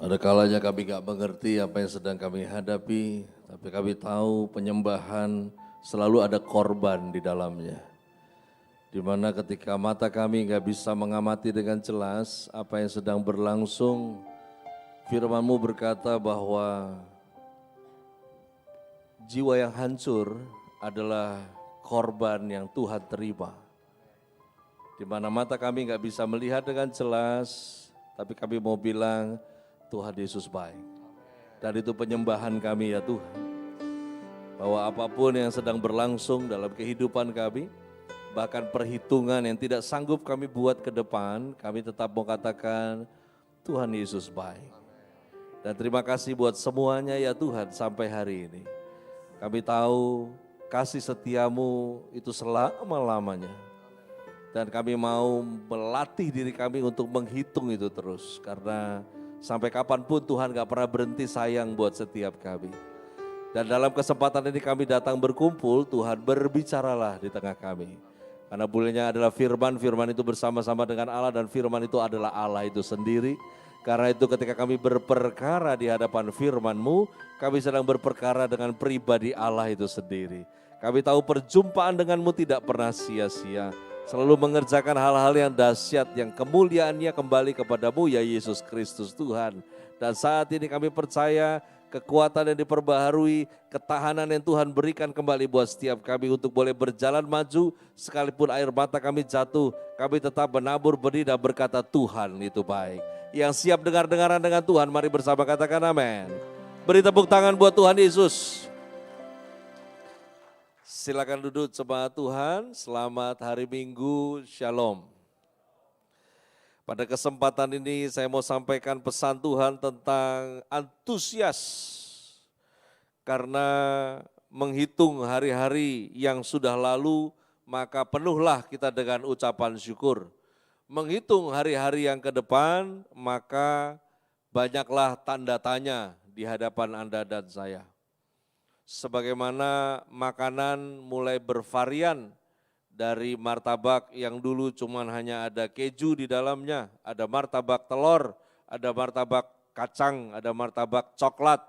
Ada kalanya kami gak mengerti apa yang sedang kami hadapi, tapi kami tahu penyembahan selalu ada korban di dalamnya. Di mana ketika mata kami gak bisa mengamati dengan jelas apa yang sedang berlangsung, firman-Mu berkata bahwa jiwa yang hancur adalah korban yang Tuhan terima. Di mana mata kami gak bisa melihat dengan jelas, tapi kami mau bilang, Tuhan Yesus baik. Dan itu penyembahan kami ya Tuhan. Bahwa apapun yang sedang berlangsung dalam kehidupan kami, bahkan perhitungan yang tidak sanggup kami buat ke depan, kami tetap mau katakan Tuhan Yesus baik. Dan terima kasih buat semuanya ya Tuhan sampai hari ini. Kami tahu kasih setiamu itu selama-lamanya. Dan kami mau melatih diri kami untuk menghitung itu terus. Karena sampai kapanpun Tuhan gak pernah berhenti sayang buat setiap kami. Dan dalam kesempatan ini kami datang berkumpul, Tuhan berbicaralah di tengah kami. Karena bulannya adalah firman, firman itu bersama-sama dengan Allah dan firman itu adalah Allah itu sendiri. Karena itu ketika kami berperkara di hadapan firman-Mu, kami sedang berperkara dengan pribadi Allah itu sendiri. Kami tahu perjumpaan dengan-Mu tidak pernah sia-sia. Selalu mengerjakan hal-hal yang dahsyat, yang kemuliaannya kembali kepada-Mu ya Yesus Kristus Tuhan. Dan saat ini kami percaya kekuatan yang diperbaharui, ketahanan yang Tuhan berikan kembali buat setiap kami untuk boleh berjalan maju, sekalipun air mata kami jatuh, kami tetap menabur benih dan berkata Tuhan itu baik. Yang siap dengar-dengaran dengan Tuhan, mari bersama katakan amin. Beri tepuk tangan buat Tuhan Yesus. Silakan duduk jemaat Tuhan, selamat hari Minggu, Shalom. Pada kesempatan ini saya mau sampaikan pesan Tuhan tentang antusias. Karena menghitung hari-hari yang sudah lalu, maka penuhlah kita dengan ucapan syukur. Menghitung hari-hari yang ke depan, maka banyaklah tanda tanya di hadapan Anda dan saya. Sebagaimana makanan mulai bervarian dari martabak yang dulu cuma hanya ada keju di dalamnya, ada martabak telur, ada martabak kacang, ada martabak coklat,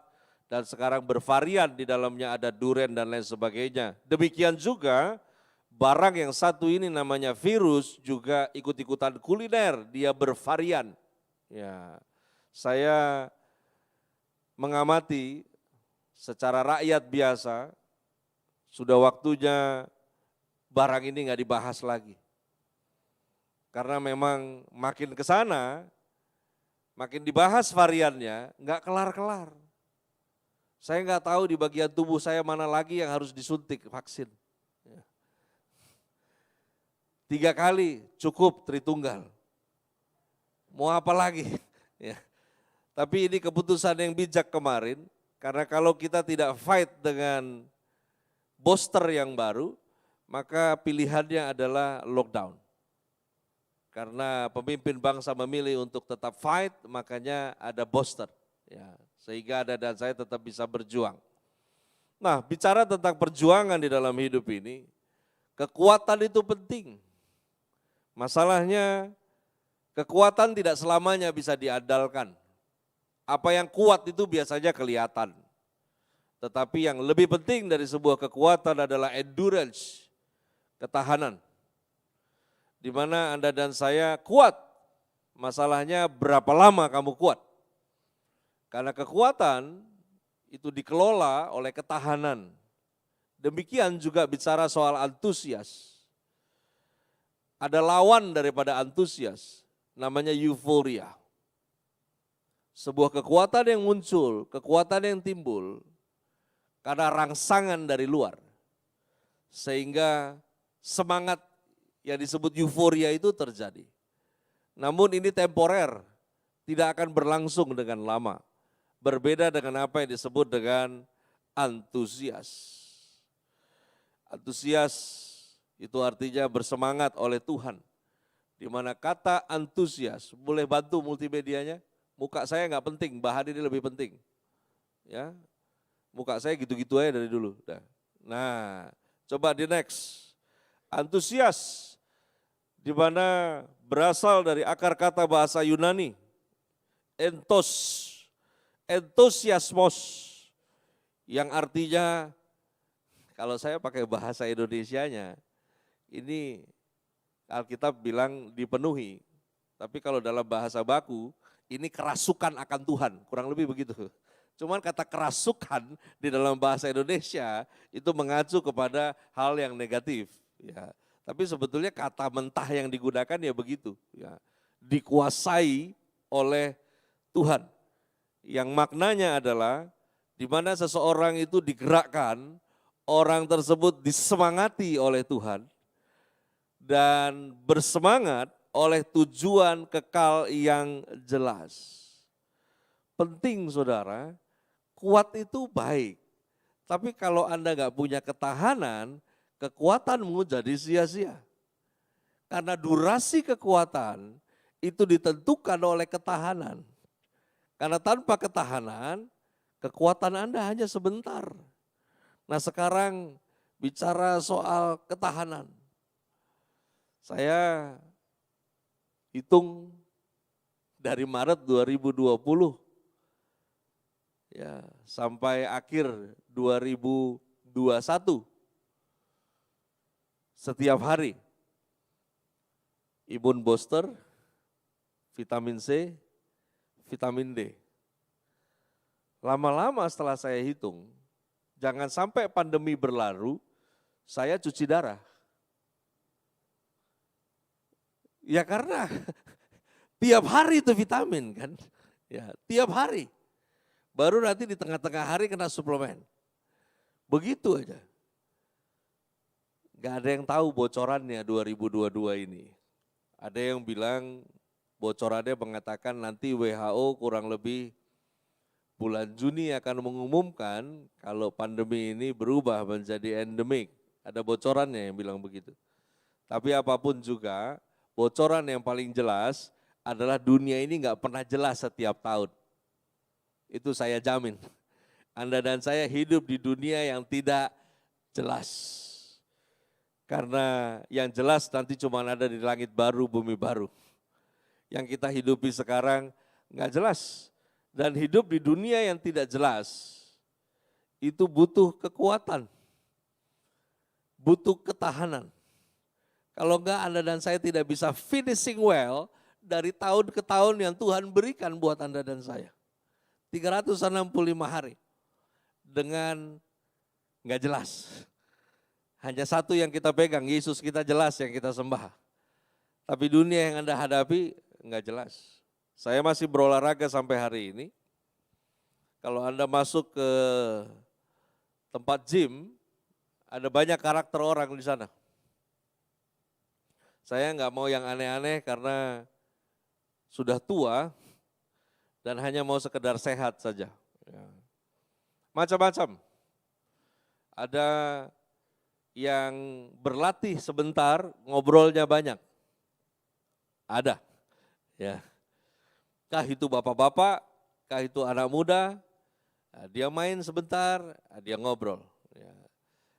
dan sekarang bervarian di dalamnya ada durian dan lain sebagainya. Demikian juga barang yang satu ini namanya virus juga ikut-ikutan kuliner, dia bervarian. Ya, saya mengamati secara rakyat biasa, sudah waktunya barang ini nggak dibahas lagi. Karena memang makin ke sana, makin dibahas variannya, nggak kelar-kelar. Saya nggak tahu di bagian tubuh saya mana lagi yang harus disuntik vaksin. 3 kali cukup Tritunggal. Mau apa lagi? Ya. Tapi ini keputusan yang bijak kemarin, karena kalau kita tidak fight dengan booster yang baru, maka pilihannya adalah lockdown. Karena pemimpin bangsa memilih untuk tetap fight, makanya ada booster. Ya, sehingga Anda dan saya tetap bisa berjuang. Nah, bicara tentang perjuangan di dalam hidup ini, kekuatan itu penting. Masalahnya, kekuatan tidak selamanya bisa diandalkan. Apa yang kuat itu biasanya kelihatan. Tetapi yang lebih penting dari sebuah kekuatan adalah endurance, ketahanan. Di mana Anda dan saya kuat, masalahnya berapa lama kamu kuat. Karena kekuatan itu dikelola oleh ketahanan. Demikian juga bicara soal antusias. Ada lawan daripada antusias, namanya euforia. Sebuah kekuatan yang muncul, kekuatan yang timbul karena rangsangan dari luar. Sehingga semangat yang disebut euforia itu terjadi. Namun ini temporer, tidak akan berlangsung dengan lama. Berbeda dengan apa yang disebut dengan antusias. Antusias itu artinya bersemangat oleh Tuhan. Di mana kata antusias, boleh bantu multimedianya? Muka saya nggak penting, bahan ini lebih penting. Ya, muka saya gitu-gitu aja dari dulu. Nah, coba di next. Antusias, di mana berasal dari akar kata bahasa Yunani, entos, Entusiasmos, yang artinya, kalau saya pakai bahasa Indonesianya, ini Alkitab bilang dipenuhi, tapi kalau dalam bahasa baku, ini kerasukan akan Tuhan, kurang lebih begitu. Cuman kata kerasukan di dalam bahasa Indonesia itu mengacu kepada hal yang negatif. Ya. Tapi sebetulnya kata mentah yang digunakan ya begitu. Ya. Dikuasai oleh Tuhan. Yang maknanya adalah di mana seseorang itu digerakkan, orang tersebut disemangati oleh Tuhan dan bersemangat oleh tujuan kekal yang jelas. Penting saudara, kuat itu baik. Tapi kalau Anda nggak punya ketahanan, kekuatanmu jadi sia-sia. Karena durasi kekuatan itu ditentukan oleh ketahanan. Karena tanpa ketahanan, kekuatan Anda hanya sebentar. Nah sekarang bicara soal ketahanan. Saya hitung dari Maret 2020 ya sampai akhir 2021 setiap hari imun booster, vitamin C, vitamin D. Lama-lama setelah saya hitung, jangan sampai pandemi berlalu, saya cuci darah. Ya karena tiap hari itu vitamin kan, ya tiap hari. Baru nanti di tengah-tengah hari kena suplemen. Begitu aja. Gak ada yang tahu bocorannya 2022 ini. Ada yang bilang bocorannya mengatakan nanti WHO kurang lebih bulan Juni akan mengumumkan kalau pandemi ini berubah menjadi endemik. Ada bocorannya yang bilang begitu. Tapi apapun juga, bocoran yang paling jelas adalah dunia ini nggak pernah jelas setiap tahun. Itu saya jamin. Anda dan saya hidup di dunia yang tidak jelas. Karena yang jelas nanti cuma ada di langit baru, bumi baru. Yang kita hidupi sekarang nggak jelas. Dan hidup di dunia yang tidak jelas, itu butuh kekuatan, butuh ketahanan. Kalau enggak Anda dan saya tidak bisa finishing well dari tahun ke tahun yang Tuhan berikan buat Anda dan saya. 365 hari dengan enggak jelas. Hanya satu yang kita pegang, Yesus kita jelas yang kita sembah. Tapi dunia yang Anda hadapi enggak jelas. Saya masih berolahraga sampai hari ini. Kalau Anda masuk ke tempat gym, ada banyak karakter orang di sana. Saya nggak mau yang aneh-aneh karena sudah tua dan hanya mau sekedar sehat saja. Macam-macam. Ada yang berlatih sebentar, ngobrolnya banyak. Ada. Ya. Kah itu bapak-bapak, kah itu anak muda, dia main sebentar, dia ngobrol. Ya.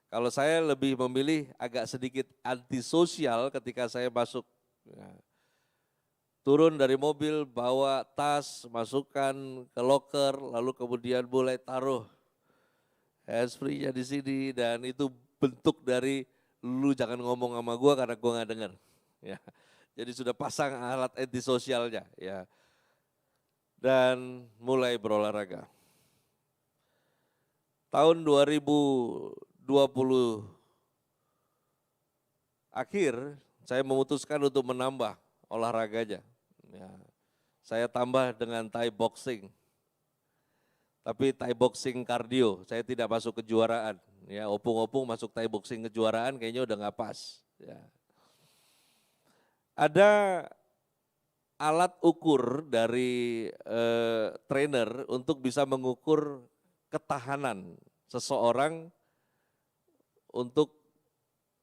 Kalau saya lebih memilih agak sedikit antisosial ketika saya masuk. Ya. Turun dari mobil, bawa tas, masukkan ke loker, lalu kemudian mulai taruh handsfree-nya di sini, dan itu bentuk dari lu jangan ngomong sama gua karena gua nggak dengar. Ya. Jadi sudah pasang alat antisosialnya. Ya. Dan mulai berolahraga. Tahun 2020 akhir, saya memutuskan untuk menambah olahraganya. Ya, saya tambah dengan Thai boxing. Tapi Thai boxing kardio, saya tidak masuk kejuaraan. Ya, opung-opung masuk Thai boxing kejuaraan kayaknya udah nggak pas. Ya. Ada alat ukur dari trainer untuk bisa mengukur ketahanan seseorang untuk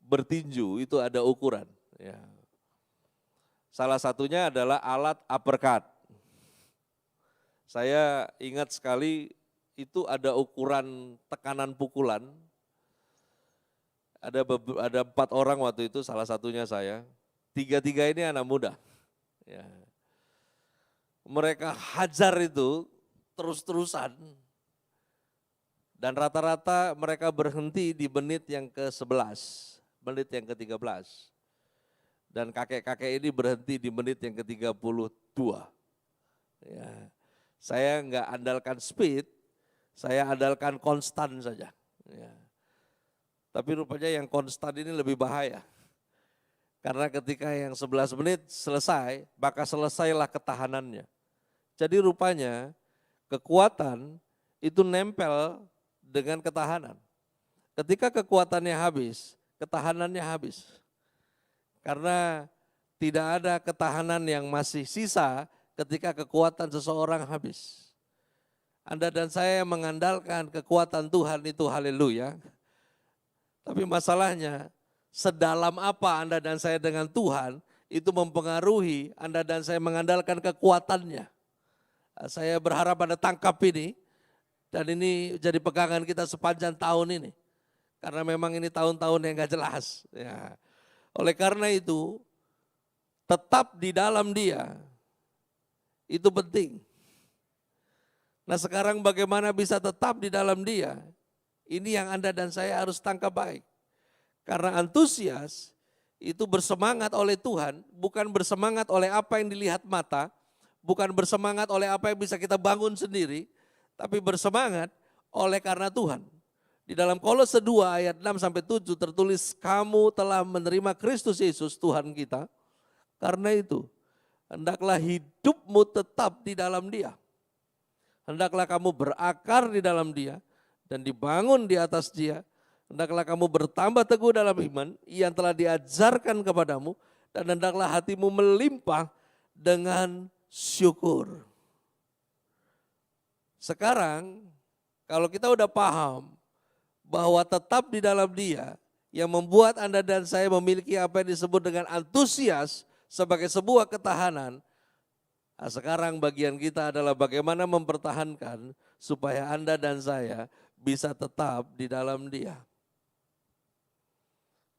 bertinju, itu ada ukuran. Ya. Salah satunya adalah alat uppercut. Saya ingat sekali itu ada ukuran tekanan pukulan. Ada 4 orang waktu itu, salah satunya saya. 3 ini anak muda. Ya. Mereka hajar itu terus-terusan. Dan rata-rata mereka berhenti di menit yang ke-11, menit yang ke-13. Dan kakek-kakek ini berhenti di menit yang ke-32. Ya. Saya nggak andalkan speed, saya andalkan konstan saja. Ya. Tapi rupanya yang konstan ini lebih bahaya. Karena ketika yang 11 menit selesai, maka selesailah ketahanannya. Jadi rupanya kekuatan itu nempel dengan ketahanan. Ketika kekuatannya habis, ketahanannya habis. Karena tidak ada ketahanan yang masih sisa ketika kekuatan seseorang habis. Anda dan saya mengandalkan kekuatan Tuhan itu, haleluya. Tapi masalahnya, sedalam apa Anda dan saya dengan Tuhan, itu mempengaruhi Anda dan saya mengandalkan kekuatannya. Saya berharap Anda tangkap ini, dan ini jadi pegangan kita sepanjang tahun ini. Karena memang ini tahun-tahun yang gak jelas. Ya. Oleh karena itu, tetap di dalam Dia, itu penting. Nah sekarang bagaimana bisa tetap di dalam Dia? Ini yang Anda dan saya harus tangkap baik. Karena antusias itu bersemangat oleh Tuhan, bukan bersemangat oleh apa yang dilihat mata, bukan bersemangat oleh apa yang bisa kita bangun sendiri, tapi bersemangat oleh karena Tuhan. Di dalam Kolose 2 ayat 6-7 tertulis, kamu telah menerima Kristus Yesus Tuhan kita. Karena itu, hendaklah hidupmu tetap di dalam Dia. Hendaklah kamu berakar di dalam Dia dan dibangun di atas Dia. Hendaklah kamu bertambah teguh dalam iman yang telah diajarkan kepadamu, dan hendaklah hatimu melimpah dengan syukur. Sekarang kalau kita udah paham bahwa tetap di dalam Dia yang membuat Anda dan saya memiliki apa yang disebut dengan antusias sebagai sebuah ketahanan. Nah, sekarang bagian kita adalah bagaimana mempertahankan supaya Anda dan saya bisa tetap di dalam Dia.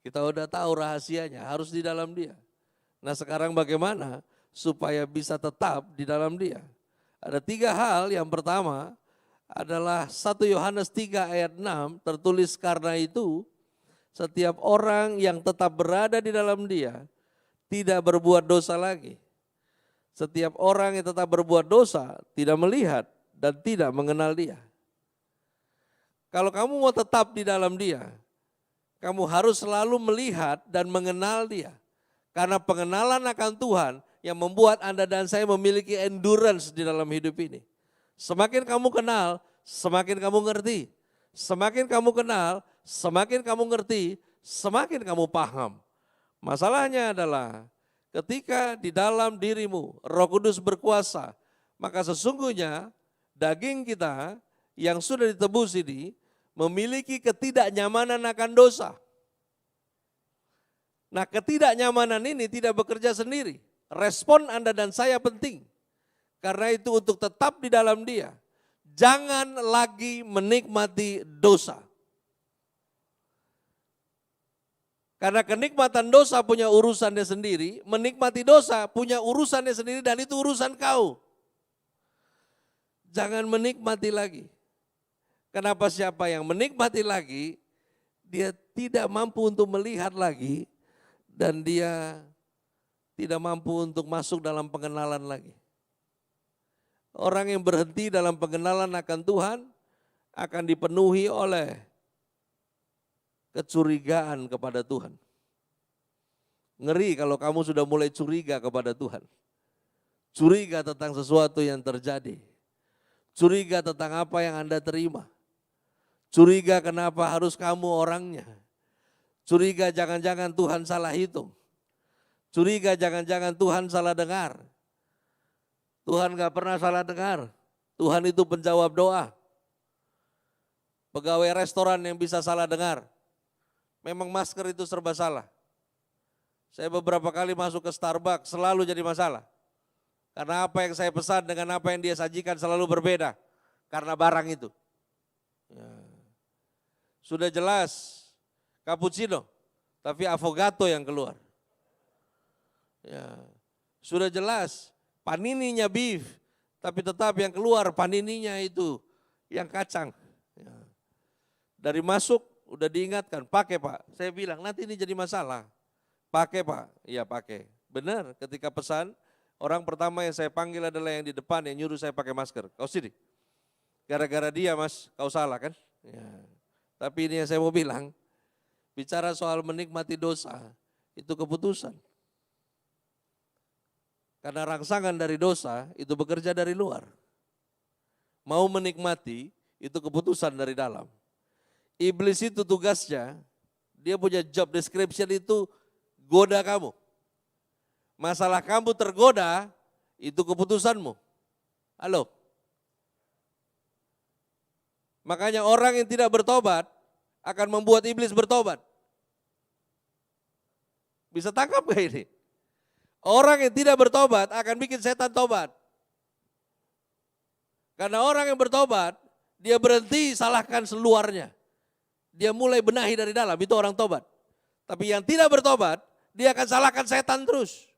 Kita udah tahu rahasianya, harus di dalam Dia. Nah sekarang bagaimana supaya bisa tetap di dalam Dia? Ada 3 hal. Yang pertama adalah 1 Yohanes 3 ayat 6 tertulis, karena itu setiap orang yang tetap berada di dalam Dia tidak berbuat dosa lagi. Setiap orang yang tetap berbuat dosa tidak melihat dan tidak mengenal Dia. Kalau kamu mau tetap di dalam Dia, kamu harus selalu melihat dan mengenal Dia. Karena pengenalan akan Tuhan yang membuat Anda dan saya memiliki endurance di dalam hidup ini. Semakin kamu kenal, semakin kamu ngerti. Semakin kamu kenal, semakin kamu ngerti, semakin kamu paham. Masalahnya adalah ketika di dalam dirimu Roh Kudus berkuasa, maka sesungguhnya daging kita yang sudah ditebus ini memiliki ketidaknyamanan akan dosa. Nah, ketidaknyamanan ini tidak bekerja sendiri. Respon Anda dan saya penting. Karena itu untuk tetap di dalam Dia, jangan lagi menikmati dosa. Karena kenikmatan dosa punya urusannya sendiri, menikmati dosa punya urusannya sendiri, dan itu urusan kau. Jangan menikmati lagi. Kenapa? Siapa yang menikmati lagi, dia tidak mampu untuk melihat lagi, dan dia tidak mampu untuk masuk dalam pengenalan lagi. Orang yang berhenti dalam pengenalan akan Tuhan akan dipenuhi oleh kecurigaan kepada Tuhan. Ngeri kalau kamu sudah mulai curiga kepada Tuhan. Curiga tentang sesuatu yang terjadi. Curiga tentang apa yang Anda terima. Curiga kenapa harus kamu orangnya. Curiga jangan-jangan Tuhan salah hitung. Curiga jangan-jangan Tuhan salah dengar. Tuhan gak pernah salah dengar. Tuhan itu penjawab doa. Pegawai restoran yang bisa salah dengar. Memang masker itu serba salah. Saya beberapa kali masuk ke Starbucks selalu jadi masalah. Karena apa yang saya pesan dengan apa yang dia sajikan selalu berbeda. Karena barang itu. Ya. Sudah jelas cappuccino, tapi affogato yang keluar. Ya. Sudah jelas panininya beef, Tapi tetap yang keluar panininya itu yang kacang. Ya. Dari masuk udah diingatkan, pakai Pak. Saya bilang nanti ini jadi masalah. Pakai Pak, iya pakai. Benar, ketika pesan, orang pertama yang saya panggil adalah yang di depan yang nyuruh saya pakai masker. Kau sini, gara-gara dia Mas, kau salah kan? Ya. Tapi ini yang saya mau bilang, bicara soal menikmati dosa, itu keputusan. Karena rangsangan dari dosa itu bekerja dari luar. Mau menikmati itu keputusan dari dalam. Iblis itu tugasnya, dia punya job description itu goda kamu. Masalah kamu tergoda, itu keputusanmu. Halo? Makanya orang yang tidak bertobat akan membuat iblis bertobat. Bisa tangkap gak ini? Orang yang tidak bertobat akan bikin setan tobat. Karena orang yang bertobat, dia berhenti salahkan seluarnya. Dia mulai benahi dari dalam, itu orang tobat. Tapi yang tidak bertobat, dia akan salahkan setan terus.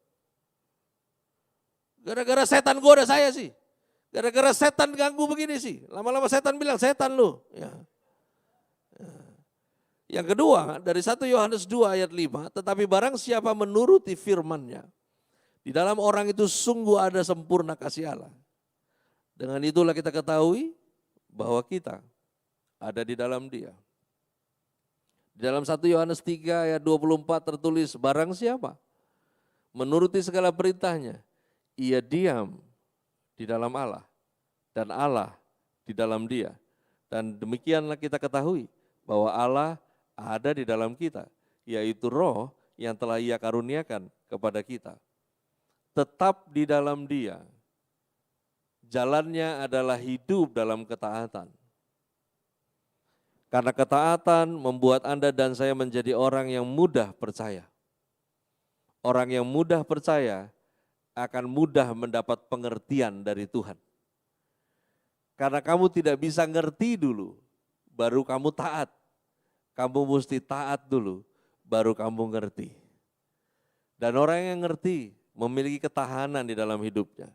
Gara-gara setan goda saya sih. Gara-gara setan ganggu begini sih. Lama-lama setan bilang, setan lu. Ya. Yang kedua, dari 1 Yohanes 2 ayat 5, tetapi barang siapa menuruti firman-Nya, di dalam orang itu sungguh ada sempurna kasih Allah. Dengan itulah kita ketahui bahwa kita ada di dalam Dia. Di dalam 1 Yohanes 3 ayat 24 tertulis, barang siapa menuruti segala perintahnya, ia diam di dalam Allah dan Allah di dalam dia. Dan demikianlah kita ketahui bahwa Allah ada di dalam kita, yaitu Roh yang telah Ia karuniakan kepada kita. Tetap di dalam Dia, jalannya adalah hidup dalam ketaatan. Karena ketaatan membuat Anda dan saya menjadi orang yang mudah percaya. Orang yang mudah percaya akan mudah mendapat pengertian dari Tuhan. Karena kamu tidak bisa ngerti dulu, baru kamu taat. Kamu mesti taat dulu, baru kamu ngerti. Dan orang yang ngerti memiliki ketahanan di dalam hidupnya.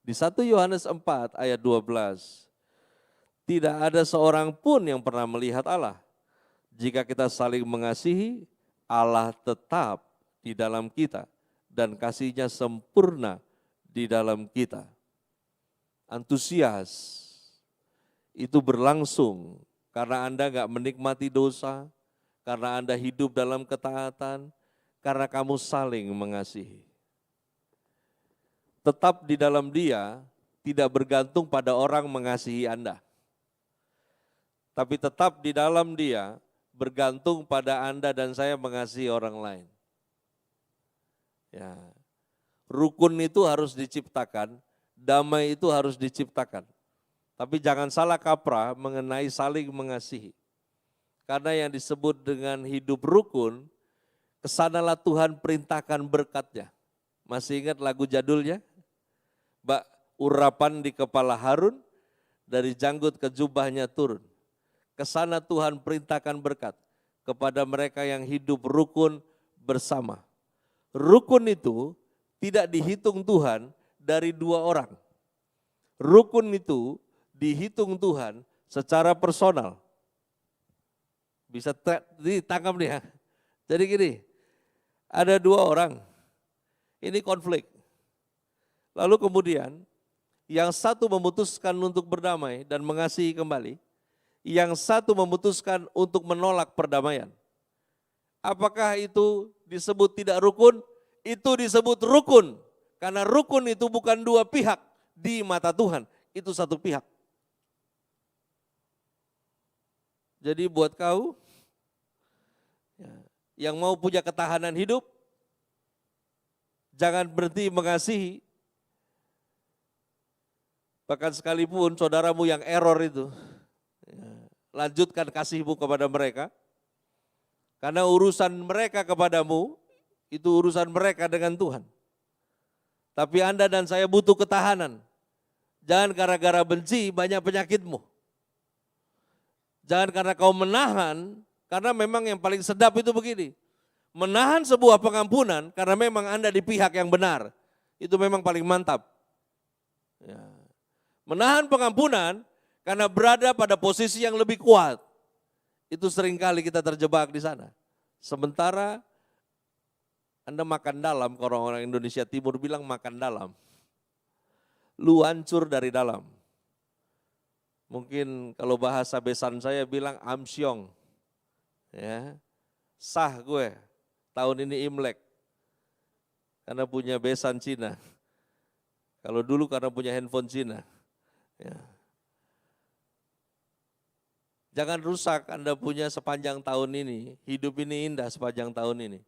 Di 1 Yohanes 4 ayat 12, tidak ada seorang pun yang pernah melihat Allah. Jika kita saling mengasihi, Allah tetap di dalam kita dan kasih-Nya sempurna di dalam kita. Antusias itu berlangsung karena Anda gak menikmati dosa, karena Anda hidup dalam ketaatan, karena kamu saling mengasihi. Tetap di dalam Dia tidak bergantung pada orang mengasihi Anda. Tapi tetap di dalam Dia bergantung pada Anda dan saya mengasihi orang lain. Ya. Rukun itu harus diciptakan, damai itu harus diciptakan. Tapi jangan salah kaprah mengenai saling mengasihi. Karena yang disebut dengan hidup rukun, kesanalah Tuhan perintahkan berkat-Nya. Masih ingat lagu jadulnya? Mbak, urapan di kepala Harun, dari janggut ke jubahnya turun. Kesana Tuhan perintahkan berkat kepada mereka yang hidup rukun bersama. Rukun itu tidak dihitung Tuhan dari 2 orang. Rukun itu dihitung Tuhan secara personal. Bisa ditangkap nih ya. Jadi gini, ada 2 orang, ini konflik. Lalu kemudian yang satu memutuskan untuk berdamai dan mengasihi kembali, yang satu memutuskan untuk menolak perdamaian. Apakah itu disebut tidak rukun? Itu disebut rukun. Karena rukun itu bukan 2 pihak di mata Tuhan, itu 1 pihak. Jadi buat kau yang mau punya ketahanan hidup, jangan berhenti mengasihi. Bahkan sekalipun saudaramu yang error itu, lanjutkan kasihmu kepada mereka. Karena urusan mereka kepadamu, itu urusan mereka dengan Tuhan. Tapi Anda dan saya butuh ketahanan. Jangan gara-gara benci banyak penyakitmu. Jangan karena kau menahan, karena memang yang paling sedap itu begini. Menahan sebuah pengampunan karena memang Anda di pihak yang benar. Itu memang paling mantap. Ya. Menahan pengampunan karena berada pada posisi yang lebih kuat. Itu seringkali kita terjebak di sana. Sementara Anda makan dalam, kalau orang Indonesia Timur bilang makan dalam. Lu hancur dari dalam. Mungkin kalau bahasa besan saya bilang amsyong. Ya. Sah gue, tahun ini Imlek. Karena punya besan Cina. Kalau dulu karena punya handphone Cina. Ya. Jangan rusak Anda punya sepanjang tahun ini. Hidup ini indah sepanjang tahun ini.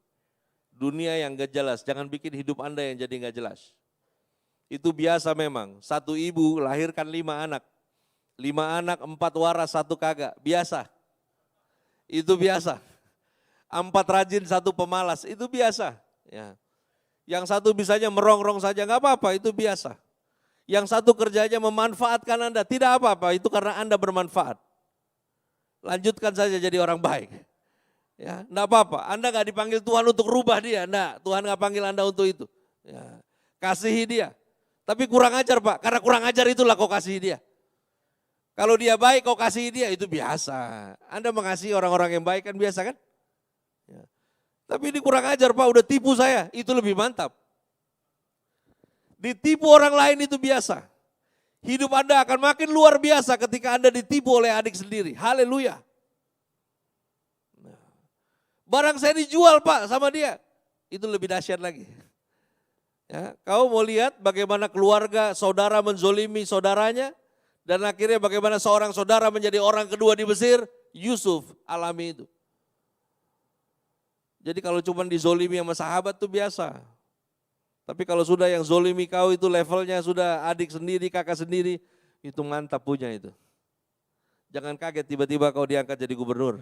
Dunia yang gak jelas, jangan bikin hidup Anda yang jadi gak jelas. Itu biasa memang, satu ibu lahirkan 5 anak. 5 anak, 4 waras, 1 kagak, biasa. Itu biasa. 4 rajin, 1 pemalas, itu biasa. Ya. Yang satu bisanya merongrong saja, gak apa-apa, itu biasa. Yang satu kerjanya memanfaatkan Anda, tidak apa-apa, itu karena Anda bermanfaat. Lanjutkan saja jadi orang baik. Ya, enggak apa-apa, Anda enggak dipanggil Tuhan untuk rubah dia, enggak. Tuhan enggak panggil Anda untuk itu. Ya, kasihi dia. Tapi kurang ajar Pak, karena kurang ajar itulah kau kasihi dia. Kalau dia baik kau kasihi dia, itu biasa. Anda mengasihi orang-orang yang baik kan biasa kan? Ya. Tapi ini kurang ajar Pak, udah tipu saya, itu lebih mantap. Ditipu orang lain itu biasa. Hidup Anda akan makin luar biasa ketika Anda ditipu oleh adik sendiri. Haleluya. Barang saya dijual Pak sama dia, itu lebih dahsyat lagi. Ya, kau mau lihat bagaimana keluarga saudara menzolimi saudaranya, dan akhirnya bagaimana seorang saudara menjadi orang kedua di Mesir, Yusuf alami itu. Jadi kalau cuma dizolimi sama sahabat itu biasa. Tapi kalau sudah yang zolimi kau itu levelnya sudah adik sendiri, kakak sendiri, itu mantap punya itu. Jangan kaget tiba-tiba kau diangkat jadi gubernur.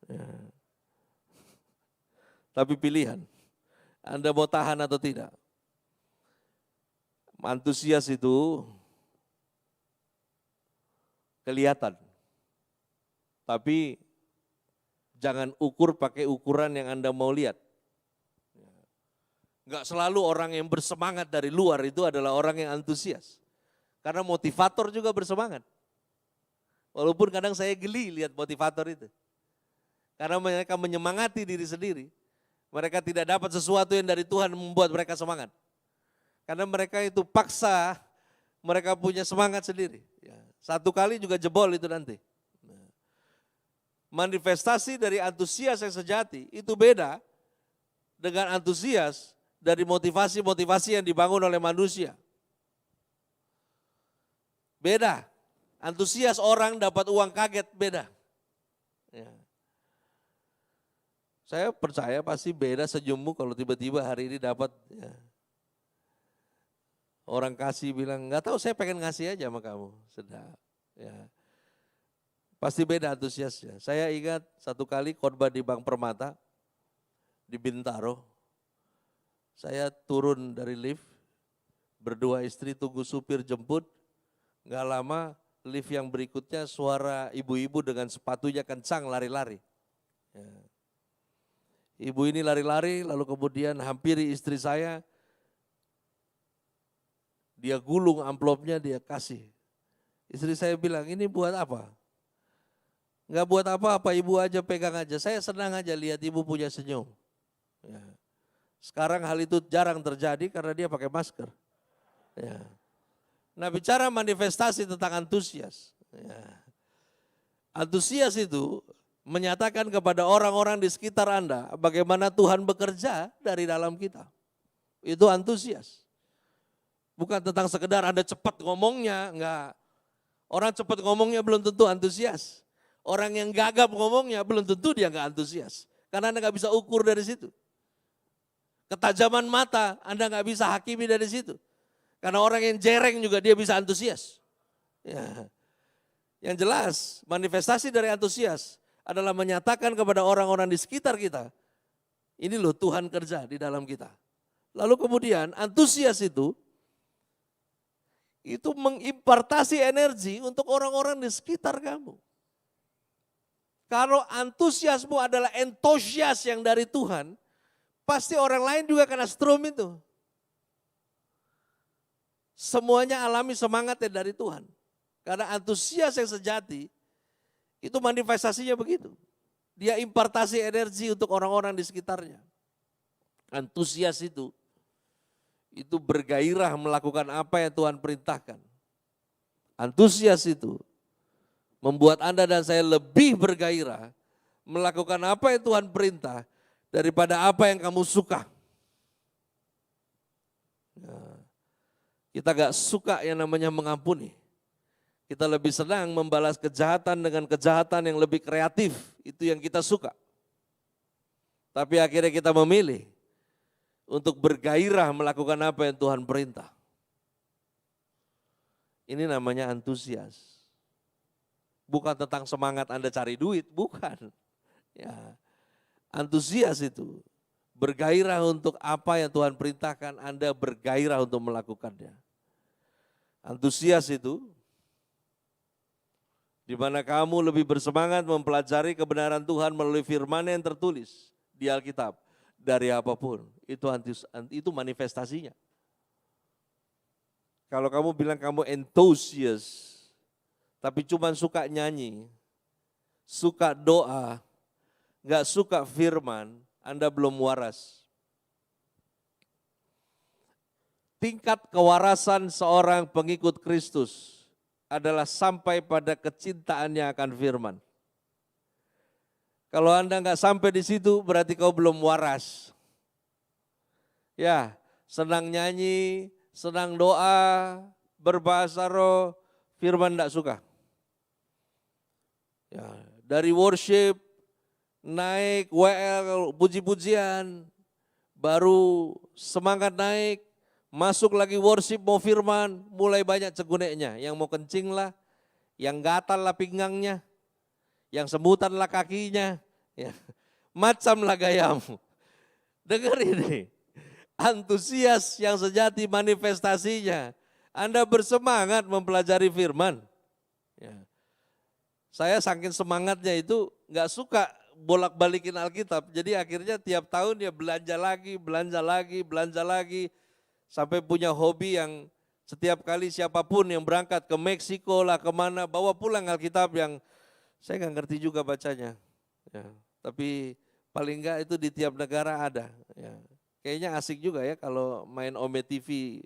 Ya. Tapi pilihan, Anda mau tahan atau tidak. Antusias itu kelihatan. Tapi jangan ukur pakai ukuran yang Anda mau lihat. Enggak selalu orang yang bersemangat dari luar itu adalah orang yang antusias. Karena motivator juga bersemangat. Walaupun kadang saya geli lihat motivator itu. Karena mereka menyemangati diri sendiri. Mereka tidak dapat sesuatu yang dari Tuhan membuat mereka semangat. Karena mereka itu paksa, mereka punya semangat sendiri. Satu kali juga jebol itu nanti. Manifestasi dari antusias yang sejati itu beda dengan antusias dari motivasi-motivasi yang dibangun oleh manusia. Beda. Antusias orang dapat uang kaget beda. Ya. Saya percaya pasti beda senyummu kalau tiba-tiba hari ini dapat ya. Orang kasih bilang, enggak tahu saya pengen ngasih aja sama kamu. Sedap. Ya. Pasti beda antusiasnya. Saya ingat satu kali khotbah di Bank Permata di Bintaro. Saya turun dari lift, berdua istri tunggu supir jemput. Enggak lama lift yang berikutnya suara ibu-ibu dengan sepatunya kencang lari-lari. Ya. Ibu ini lari-lari lalu kemudian hampiri istri saya. Dia gulung amplopnya dia kasih. Istri saya bilang ini buat apa? Enggak buat apa-apa, ibu aja pegang aja. Saya senang aja lihat ibu punya senyum. Ya. Sekarang hal itu jarang terjadi karena dia pakai masker. Ya. Nah bicara manifestasi tentang antusias. Ya. Antusias itu menyatakan kepada orang-orang di sekitar Anda bagaimana Tuhan bekerja dari dalam kita. Itu antusias. Bukan tentang sekedar Anda cepat ngomongnya, enggak. Orang cepat ngomongnya belum tentu antusias. Orang yang gagap ngomongnya belum tentu dia enggak antusias. Karena Anda enggak bisa ukur dari situ. Ketajaman mata Anda enggak bisa hakimi dari situ. Karena orang yang jereng juga dia bisa antusias. Ya. Yang jelas manifestasi dari antusias adalah menyatakan kepada orang-orang di sekitar kita, ini loh Tuhan kerja di dalam kita. Lalu kemudian antusias itu mengimpartasi energi untuk orang-orang di sekitar kamu. Kalau antusiasmu adalah entosias yang dari Tuhan, pasti orang lain juga kena strom itu. Semuanya alami semangatnya dari Tuhan. Karena antusias yang sejati, itu manifestasinya begitu. Dia impartasi energi untuk orang-orang di sekitarnya. Antusias itu bergairah melakukan apa yang Tuhan perintahkan. Antusias itu membuat Anda dan saya lebih bergairah melakukan apa yang Tuhan perintah daripada apa yang kamu suka. Nah, kita gak suka yang namanya mengampuni. Kita lebih senang membalas kejahatan dengan kejahatan yang lebih kreatif. Itu yang kita suka. Tapi akhirnya kita memilih untuk bergairah melakukan apa yang Tuhan perintah. Ini namanya antusias. Bukan tentang semangat Anda cari duit, bukan. Ya, antusias itu bergairah untuk apa yang Tuhan perintahkan, Anda bergairah untuk melakukannya. Antusias itu di mana kamu lebih bersemangat mempelajari kebenaran Tuhan melalui firman yang tertulis di Alkitab dari apapun. Itu manifestasinya. Kalau kamu bilang kamu enthusiast, tapi cuma suka nyanyi, suka doa, nggak suka firman, Anda belum waras. Tingkat kewarasan seorang pengikut Kristus adalah sampai pada kecintaannya akan firman. Kalau Anda nggak sampai di situ, berarti kau belum waras. Ya, senang nyanyi, senang doa, berbahasa roh, firman enggak suka. Ya, dari worship, naik, WL, puji-pujian, baru semangat naik, masuk lagi worship mau firman, mulai banyak ceguneknya. Yang mau kencing lah, yang gatal lah pinggangnya, yang semutan lah kakinya. Ya, macam lah gayamu. Dengar ini, antusias yang sejati manifestasinya. Anda bersemangat mempelajari firman. Ya. Saya saking semangatnya itu nggak suka bolak-balikin Alkitab. Jadi akhirnya tiap tahun ya belanja lagi. Sampai punya hobi yang setiap kali siapapun yang berangkat ke Meksiko lah kemana, bawa pulang Alkitab yang saya nggak ngerti juga bacanya. Ya, tapi paling enggak itu di tiap negara ada. Ya. Kayaknya asik juga ya kalau main Ome TV.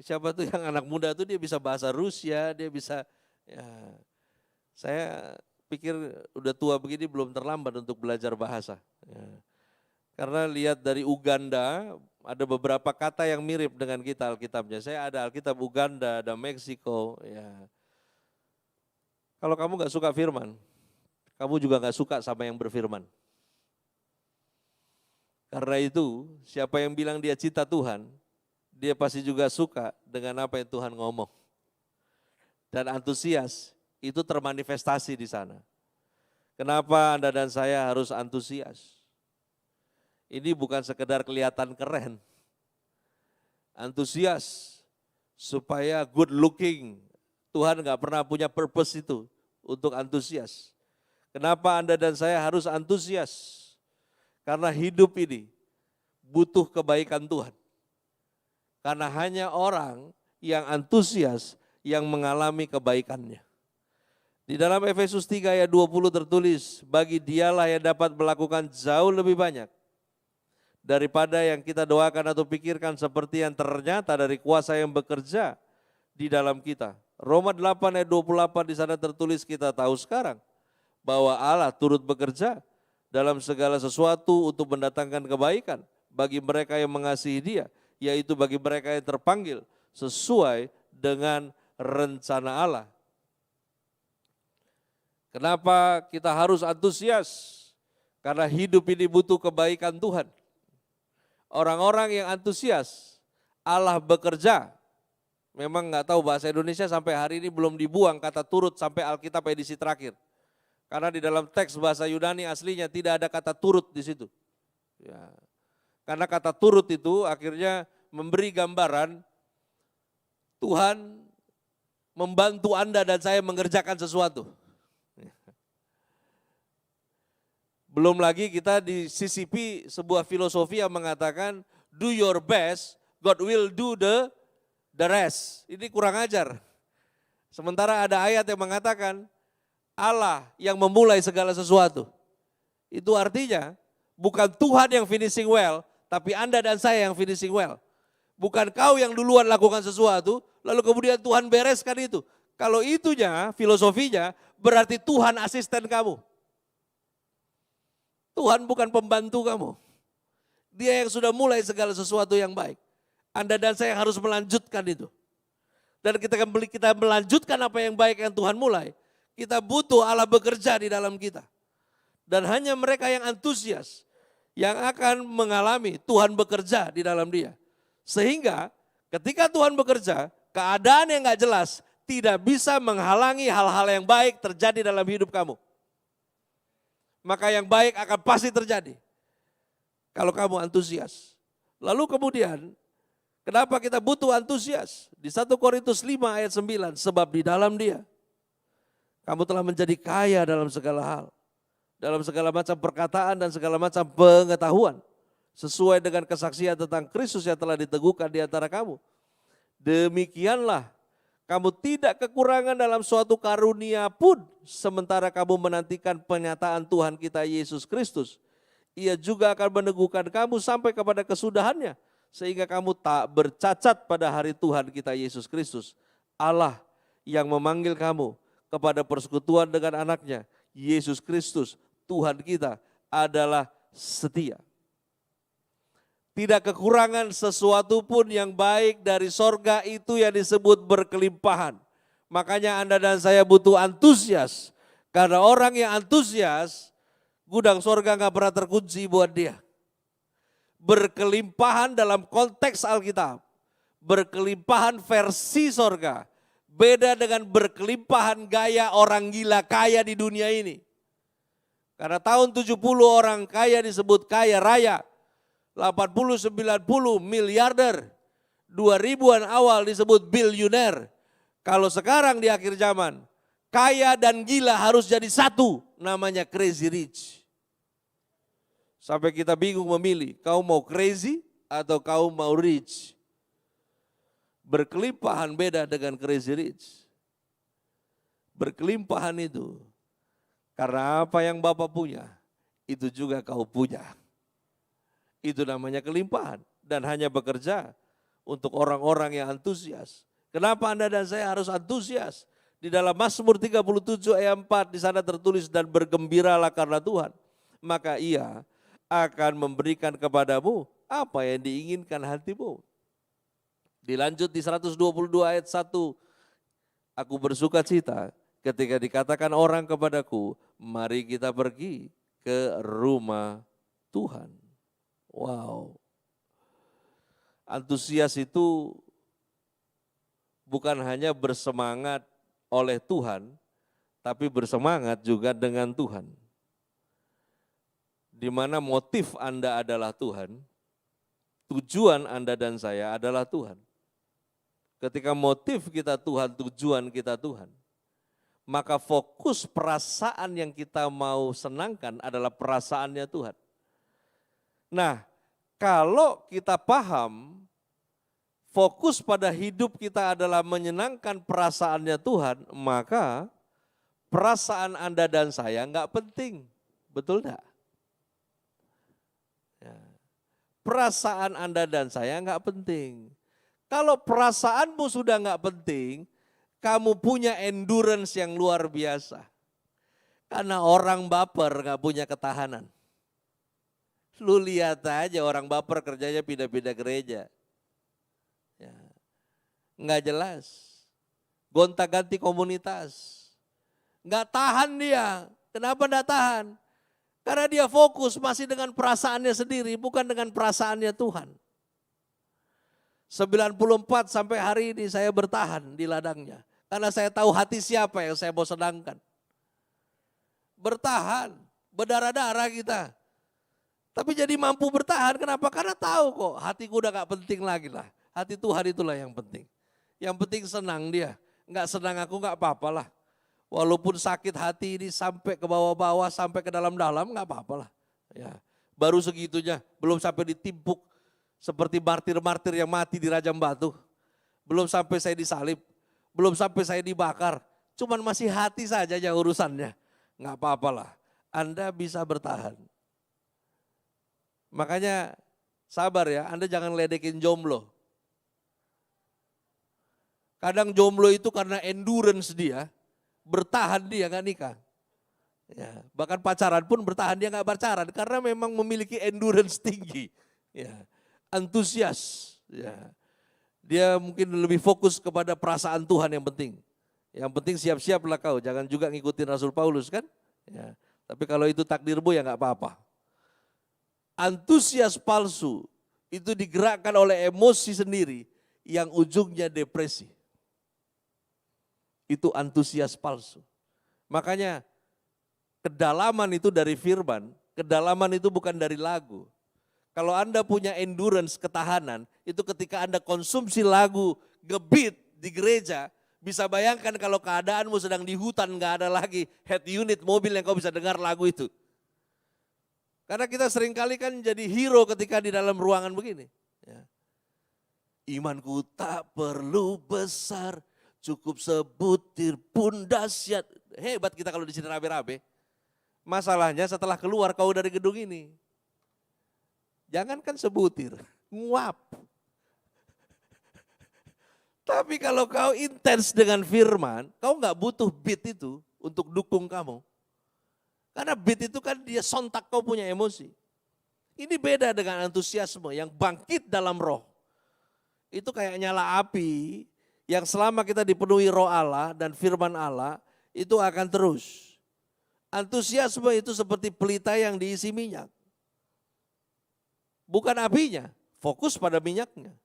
Siapa tuh yang anak muda tuh dia bisa bahasa Rusia, dia bisa, ya. Saya pikir udah tua begini belum terlambat untuk belajar bahasa. Ya. Karena lihat dari Uganda, ada beberapa kata yang mirip dengan kita Alkitabnya. Saya ada Alkitab Uganda, ada Meksiko. Ya. Kalau kamu gak suka firman, kamu juga gak suka sama yang berfirman. Karena itu, siapa yang bilang dia cinta Tuhan, dia pasti juga suka dengan apa yang Tuhan ngomong. Dan antusias itu termanifestasi di sana. Kenapa Anda dan saya harus antusias? Ini bukan sekedar kelihatan keren. Antusias supaya good looking. Tuhan gak pernah punya purpose itu untuk antusias. Kenapa Anda dan saya harus antusias? Karena hidup ini butuh kebaikan Tuhan. Karena hanya orang yang antusias yang mengalami kebaikannya. Di dalam Efesus 3 ayat 20 tertulis, bagi dialah yang dapat melakukan jauh lebih banyak daripada yang kita doakan atau pikirkan seperti yang ternyata dari kuasa yang bekerja di dalam kita. Roma 8 ayat 28 di sana tertulis kita tahu sekarang bahwa Allah turut bekerja dalam segala sesuatu untuk mendatangkan kebaikan bagi mereka yang mengasihi Dia, yaitu bagi mereka yang terpanggil sesuai dengan rencana Allah. Kenapa kita harus antusias? Karena hidup ini butuh kebaikan Tuhan. Orang-orang yang antusias, Allah bekerja. Memang nggak tahu bahasa Indonesia sampai hari ini belum dibuang kata turut sampai Alkitab edisi terakhir. Karena di dalam teks bahasa Yunani aslinya tidak ada kata turut di situ. Ya. Karena kata turut itu akhirnya memberi gambaran Tuhan membantu Anda dan saya mengerjakan sesuatu. Belum lagi kita disisipi sebuah filosofi yang mengatakan do your best, God will do the the rest. Ini kurang ajar. Sementara ada ayat yang mengatakan Allah yang memulai segala sesuatu. Itu artinya bukan Tuhan yang finishing well, tapi Anda dan saya yang finishing well. Bukan kau yang duluan lakukan sesuatu, lalu kemudian Tuhan bereskan itu. Kalau itunya, filosofinya, berarti Tuhan asisten kamu. Tuhan bukan pembantu kamu. Dia yang sudah mulai segala sesuatu yang baik. Anda dan saya harus melanjutkan itu. Dan kita melanjutkan apa yang baik yang Tuhan mulai. Kita butuh Allah bekerja di dalam kita. Dan hanya mereka yang antusias yang akan mengalami Tuhan bekerja di dalam dia. Sehingga ketika Tuhan bekerja, keadaan yang gak jelas tidak bisa menghalangi hal-hal yang baik terjadi dalam hidup kamu. Maka yang baik akan pasti terjadi. Kalau kamu antusias. Lalu kemudian, kenapa kita butuh antusias? Di 1 Korintus 5 ayat 9, sebab di dalam dia, kamu telah menjadi kaya dalam segala hal. Dalam segala macam perkataan dan segala macam pengetahuan. Sesuai dengan kesaksian tentang Kristus yang telah diteguhkan di antara kamu. Demikianlah, kamu tidak kekurangan dalam suatu karunia pun sementara kamu menantikan penyataan Tuhan kita Yesus Kristus. Ia juga akan meneguhkan kamu sampai kepada kesudahannya. Sehingga kamu tak bercacat pada hari Tuhan kita Yesus Kristus. Allah yang memanggil kamu kepada persekutuan dengan anaknya, Yesus Kristus, Tuhan kita adalah setia. Tidak kekurangan sesuatu pun yang baik dari sorga itu yang disebut berkelimpahan. Makanya Anda dan saya butuh antusias. Karena orang yang antusias, gudang sorga gak pernah terkunci buat dia. Berkelimpahan dalam konteks Alkitab. Berkelimpahan versi sorga. Beda dengan berkelimpahan gaya orang gila kaya di dunia ini. Karena tahun 70 orang kaya disebut kaya raya. 80-90 miliarder, 2000-an awal disebut bilioner. Kalau sekarang di akhir zaman, kaya dan gila harus jadi satu, namanya crazy rich. Sampai kita bingung memilih, kau mau crazy atau kau mau rich. Berkelimpahan beda dengan crazy rich. Berkelimpahan itu, karena apa yang Bapak punya, itu juga kau punya. Itu namanya kelimpahan dan hanya bekerja untuk orang-orang yang antusias. Kenapa Anda dan saya harus antusias? Di dalam Mazmur 37 ayat 4 di sana tertulis dan bergembiralah karena Tuhan. Maka Ia akan memberikan kepadamu apa yang diinginkan hatimu. Dilanjut di 122 ayat 1. Aku bersuka cita ketika dikatakan orang kepadaku, mari kita pergi ke rumah Tuhan. Wow, antusias itu bukan hanya bersemangat oleh Tuhan, tapi bersemangat juga dengan Tuhan. Di mana motif Anda adalah Tuhan, tujuan Anda dan saya adalah Tuhan. Ketika motif kita Tuhan, tujuan kita Tuhan, maka fokus perasaan yang kita mau senangkan adalah perasaannya Tuhan. Nah, kalau kita paham fokus pada hidup kita adalah menyenangkan perasaannya Tuhan, maka perasaan Anda dan saya enggak penting, betul enggak? Ya. Perasaan Anda dan saya enggak penting. Kalau perasaanmu sudah enggak penting, kamu punya endurance yang luar biasa. Karena orang baper enggak punya ketahanan. Lu lihat aja orang baper kerjanya pindah-pindah gereja. Ya. Nggak jelas. Gonta-ganti komunitas. Nggak tahan dia. Kenapa nggak tahan? Karena dia fokus masih dengan perasaannya sendiri, bukan dengan perasaannya Tuhan. 94 sampai hari ini saya bertahan di ladangnya. Karena saya tahu hati siapa yang saya mau senangkan. Bertahan, berdarah-darah kita. Tapi jadi mampu bertahan, kenapa? Karena tahu kok hatiku udah gak penting lagi lah. Hati Tuhan itulah yang penting. Yang penting senang dia, gak senang aku gak apa-apa lah. Walaupun sakit hati ini sampai ke bawah-bawah, sampai ke dalam-dalam gak apa-apa lah. Ya, baru segitunya, belum sampai ditimpuk seperti martir-martir yang mati di rajam batu. belum sampai saya disalib, belum sampai saya dibakar, cuman masih hati saja yang urusannya. Nggak apa-apalah, Anda bisa bertahan. Makanya sabar ya, Anda jangan ledekin jomblo. Kadang jomblo itu karena endurance dia, bertahan dia nggak nikah. Ya, bahkan pacaran pun bertahan dia nggak pacaran karena memang memiliki endurance tinggi. Ya, antusias. Ya. Dia mungkin lebih fokus kepada perasaan Tuhan yang penting. Yang penting siap-siaplah kau, jangan juga ngikutin Rasul Paulus kan. Ya. Tapi kalau itu takdirmu ya nggak apa-apa. Antusias palsu itu digerakkan oleh emosi sendiri yang ujungnya depresi. Itu antusias palsu. Makanya kedalaman itu dari firman, kedalaman itu bukan dari lagu. Kalau Anda punya endurance, ketahanan, itu ketika Anda konsumsi lagu ngebeat di gereja, bisa bayangkan kalau keadaanmu sedang di hutan, nggak ada lagi head unit mobil yang kau bisa dengar lagu itu. Karena kita seringkali kan jadi hero ketika di dalam ruangan begini. Ya. Imanku tak perlu besar, cukup sebutir pun dahsyat. Hebat kita kalau di sini rame-rame. Masalahnya setelah keluar kau dari gedung ini, jangankan sebutir, nguap. Tapi kalau kau intens dengan firman, kau nggak butuh beat itu untuk dukung kamu. Karena beat itu kan dia sontak kau punya emosi. Ini beda dengan antusiasme yang bangkit dalam roh. Itu kayak nyala api yang selama kita dipenuhi roh Allah dan firman Allah, itu akan terus. Antusiasme itu seperti pelita yang diisi minyak. Bukan apinya, fokus pada minyaknya.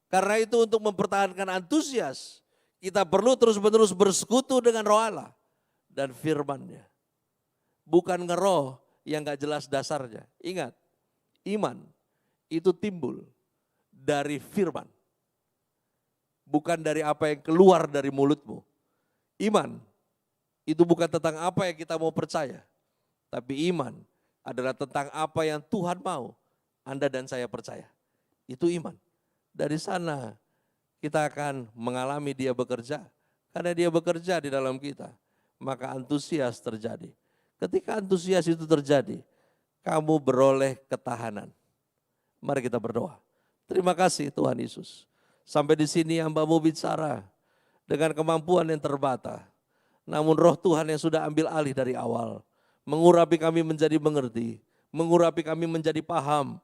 Karena itu untuk mempertahankan antusias, kita perlu terus-menerus bersekutu dengan roh Allah dan firman-Nya. Bukan ngeroh yang gak jelas dasarnya. Ingat, iman itu timbul dari firman. Bukan dari apa yang keluar dari mulutmu. Iman itu bukan tentang apa yang kita mau percaya. Tapi iman adalah tentang apa yang Tuhan mau Anda dan saya percaya. Itu iman. Dari sana kita akan mengalami dia bekerja. Karena dia bekerja di dalam kita, maka antusias terjadi. Ketika antusias itu terjadi, kamu beroleh ketahanan. Mari kita berdoa. Terima kasih Tuhan Yesus. Sampai di sini hamba-Mu bicara dengan kemampuan yang terbatas. Namun roh Tuhan yang sudah ambil alih dari awal, mengurapi kami menjadi mengerti, mengurapi kami menjadi paham.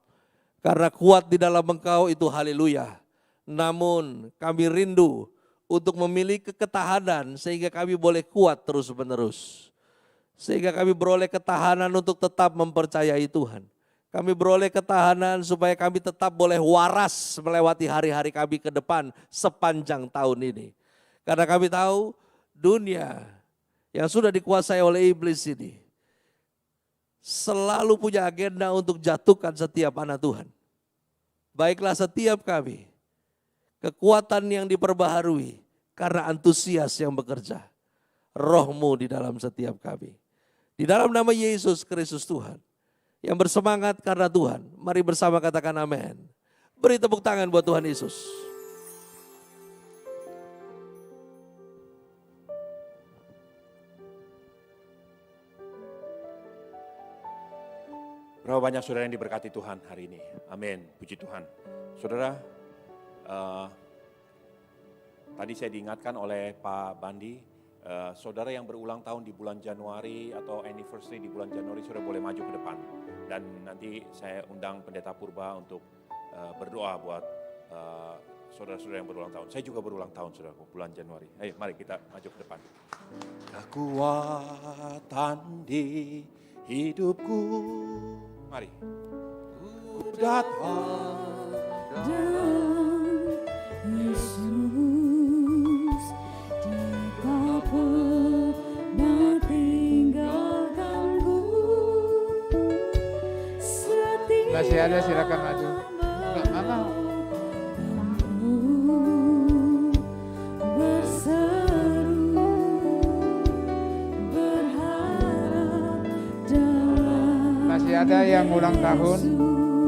Karena kuat di dalam Engkau itu haleluya. Namun kami rindu untuk memiliki ketahanan sehingga kami boleh kuat terus menerus. Sehingga kami beroleh ketahanan untuk tetap mempercayai Tuhan. Kami beroleh ketahanan supaya kami tetap boleh waras melewati hari-hari kami ke depan sepanjang tahun ini. Karena kami tahu dunia yang sudah dikuasai oleh iblis ini selalu punya agenda untuk jatuhkan setiap anak Tuhan. Baiklah setiap kami, kekuatan yang diperbaharui karena antusias yang bekerja. Roh-Mu di dalam setiap kami. Di dalam nama Yesus Kristus Tuhan, yang bersemangat karena Tuhan, mari bersama katakan amin. Beri tepuk tangan buat Tuhan Yesus. Berapa banyak saudara yang diberkati Tuhan hari ini. Amin, puji Tuhan. Saudara, tadi saya diingatkan oleh Pak Bandi, saudara yang berulang tahun di bulan Januari atau anniversary di bulan Januari, saudara boleh maju ke depan. Dan nanti saya undang Pendeta Purba untuk berdoa buat saudara-saudara yang berulang tahun. Saya juga berulang tahun, saudara, bulan Januari. Ayo, mari kita maju ke depan. Kekuatan di hidupku, mari. Ku datang Yesus, Dikau pernah tinggalkanku. Masih ada, silakan maju. Enggak mau. Masih ada yang ulang tahun,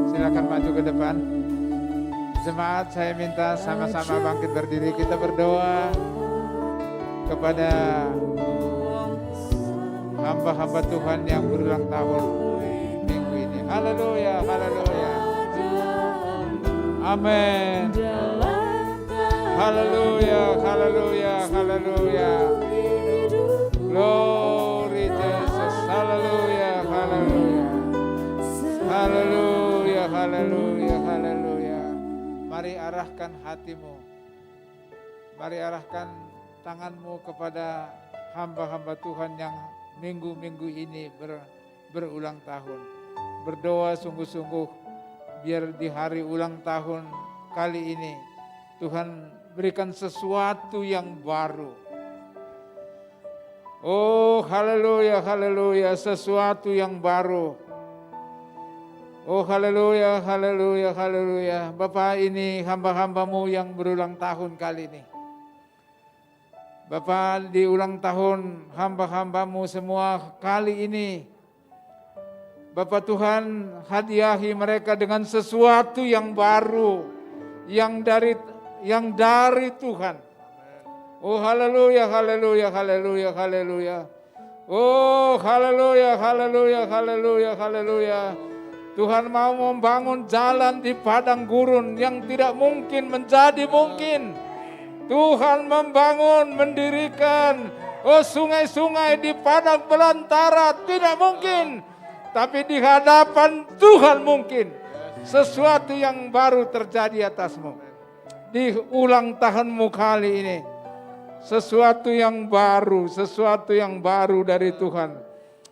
silakan maju ke depan. Jemaat, saya minta sama-sama bangkit berdiri, kita berdoa kepada hamba-hamba Tuhan yang berulang tahun minggu ini. Haleluya, haleluya. Amin. Haleluya, haleluya, haleluya. Glory Jesus. Haleluya, haleluya. Haleluya, haleluya, haleluya. Mari arahkan hatimu. Mari arahkan tanganmu kepada hamba-hamba Tuhan yang minggu-minggu ini berulang tahun. Berdoa sungguh-sungguh biar di hari ulang tahun kali ini Tuhan berikan sesuatu yang baru. Oh haleluya, haleluya, sesuatu yang baru. Oh haleluya, haleluya, haleluya. Bapak, ini hamba-hambamu yang berulang tahun kali ini. Bapak, di ulang tahun hamba-hambamu semua kali ini, Bapak Tuhan hadiahi mereka dengan sesuatu yang baru, yang dari Tuhan. Oh haleluya, haleluya, haleluya, haleluya. Oh haleluya, haleluya, haleluya, haleluya. Tuhan mau membangun jalan di padang gurun yang tidak mungkin menjadi mungkin. Tuhan membangun, mendirikan sungai-sungai di padang belantara tidak mungkin. Tapi di hadapan Tuhan mungkin. Sesuatu yang baru terjadi atasmu. Di ulang tahunmu kali ini. Sesuatu yang baru dari Tuhan.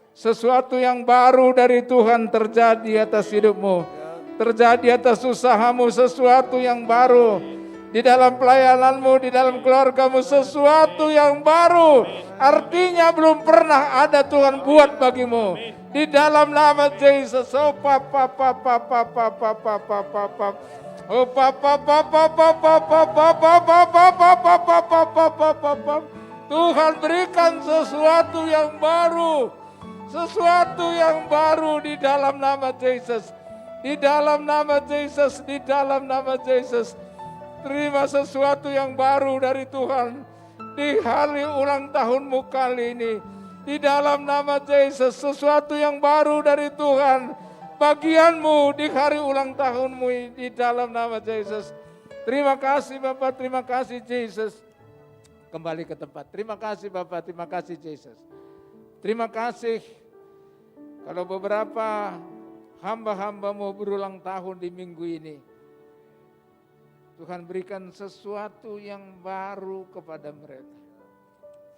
Sesuatu yang baru dari Tuhan terjadi atas hidupmu. Terjadi atas usahamu, sesuatu yang baru. Di dalam pelayananmu, di dalam keluargamu, sesuatu yang baru. Artinya belum pernah ada Tuhan buat bagimu. Di dalam nama Yesus. Oh papa. Oh papa. Tuhan berikan sesuatu yang baru. Sesuatu yang baru di dalam nama Yesus. Di dalam nama Yesus, di dalam nama Yesus. Terima sesuatu yang baru dari Tuhan. Di hari ulang tahunmu kali ini. Di dalam nama Yesus, sesuatu yang baru dari Tuhan. Bagianmu di hari ulang tahunmu di dalam nama Yesus. Terima kasih Bapak, terima kasih Yesus. Kembali ke tempat. Terima kasih Bapak, terima kasih Yesus. Terima kasih kalau beberapa hamba-hambamu berulang tahun di minggu ini. Tuhan berikan sesuatu yang baru kepada mereka.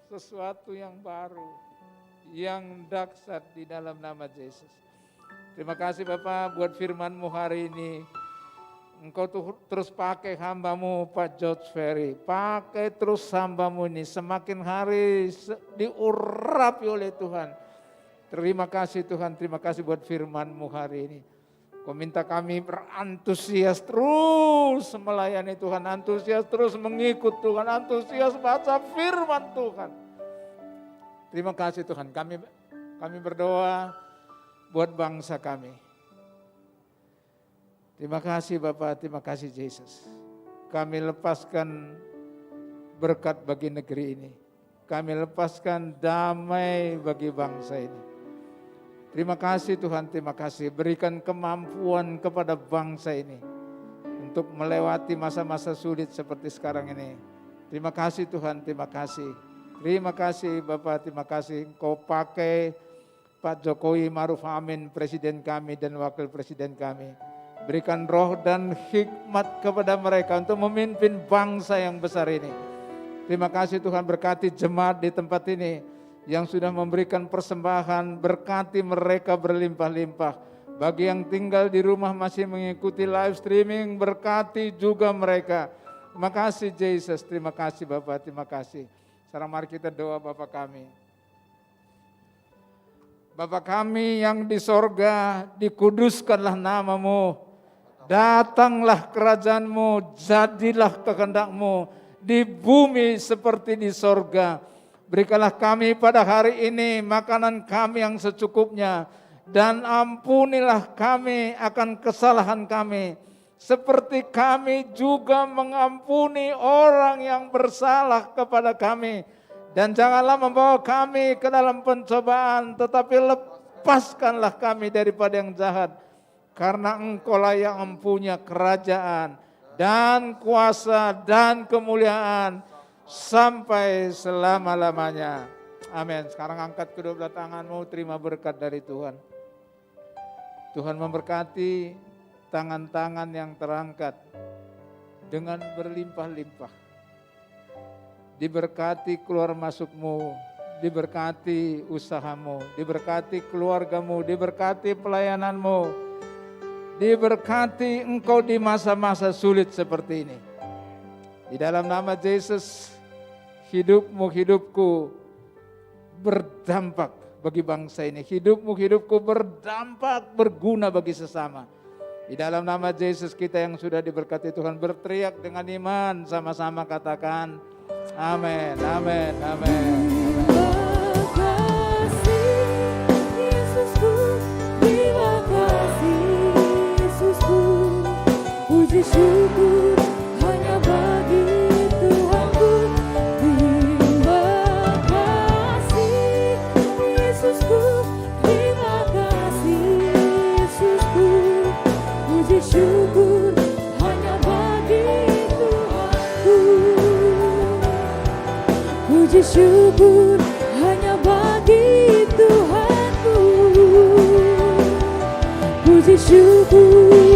Sesuatu yang baru, yang dahsyat di dalam nama Yesus. Terima kasih Bapak buat firman-Mu hari ini. Engkau terus pakai hambamu Pak George Ferry. Pakai terus hambamu ini. Semakin hari diurapi oleh Tuhan. Terima kasih Tuhan. Terima kasih buat firman-Mu hari ini. Kau minta kami berantusias terus melayani Tuhan. Antusias terus mengikut Tuhan. Antusias baca firman Tuhan. Terima kasih Tuhan. Kami berdoa buat bangsa kami. Terima kasih Bapak, terima kasih Yesus. Kami lepaskan berkat bagi negeri ini. Kami lepaskan damai bagi bangsa ini. Terima kasih Tuhan, terima kasih. Berikan kemampuan kepada bangsa ini untuk melewati masa-masa sulit seperti sekarang ini. Terima kasih Tuhan, terima kasih. Terima kasih Bapak, terima kasih. Engkau pakai Pak Jokowi Maruf Amin, Presiden kami dan Wakil Presiden kami. Berikan roh dan hikmat kepada mereka untuk memimpin bangsa yang besar ini. Terima kasih Tuhan, berkati jemaat di tempat ini yang sudah memberikan persembahan, berkati mereka berlimpah-limpah. Bagi yang tinggal di rumah masih mengikuti live streaming, berkati juga mereka. Terima kasih Yesus, terima kasih Bapak, terima kasih. Sekarang mari kita doa Bapak kami. Bapa kami yang di sorga, dikuduskanlah namamu. Datanglah kerajaan-Mu, jadilah kehendak-Mu di bumi seperti di sorga. Berikanlah kami pada hari ini makanan kami yang secukupnya. Dan ampunilah kami akan kesalahan kami. seperti kami juga mengampuni orang yang bersalah kepada kami. Dan janganlah membawa kami ke dalam pencobaan, tetapi lepaskanlah kami daripada yang jahat. Karena Engkaulah yang mempunyai kerajaan dan kuasa dan kemuliaan sampai selama-lamanya. Amin. Sekarang angkat kedua belah tanganmu, terima berkat dari Tuhan. Tuhan memberkati tangan-tangan yang terangkat dengan berlimpah-limpah. Diberkati keluar masukmu, diberkati usahamu, diberkati keluargamu, diberkati pelayananmu, diberkati engkau di masa-masa sulit seperti ini. Di dalam nama Yesus, hidupmu, hidupku berdampak bagi bangsa ini. Hidupmu, hidupku berdampak, berguna bagi sesama. Di dalam nama Yesus kita yang sudah diberkati Tuhan, berteriak dengan iman, sama-sama katakan, amin, amin, amin. Terima kasih Yesusku, terima kasih Yesusku, puji syukur hanya bagi Tuhanku. Terima kasih Yesusku, terima kasih Yesusku, puji syukur hanya bagi Tuhanku. Puji syukur hanya bagi Tuhanku. Puji syukur